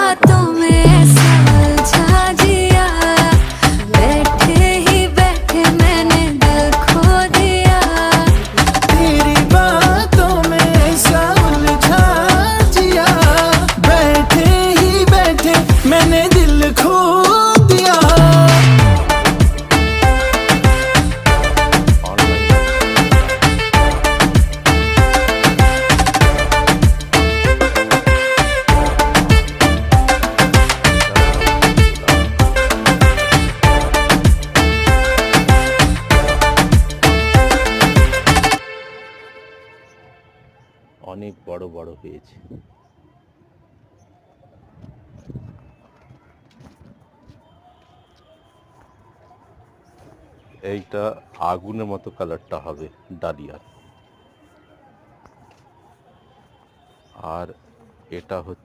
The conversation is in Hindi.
बातों में ऐसा उलझा जिया, बैठे ही बैठे मैंने दिल खो दिया। तेरी बातों में ऐसा उलझा जिया, बैठे ही बैठे मैंने दिल खो दिया। অনেক বড় বড় হয়েছে। এইটা আগুনের মতো কালারটা হবে ডালিয়ার, আর এটা হচ্ছে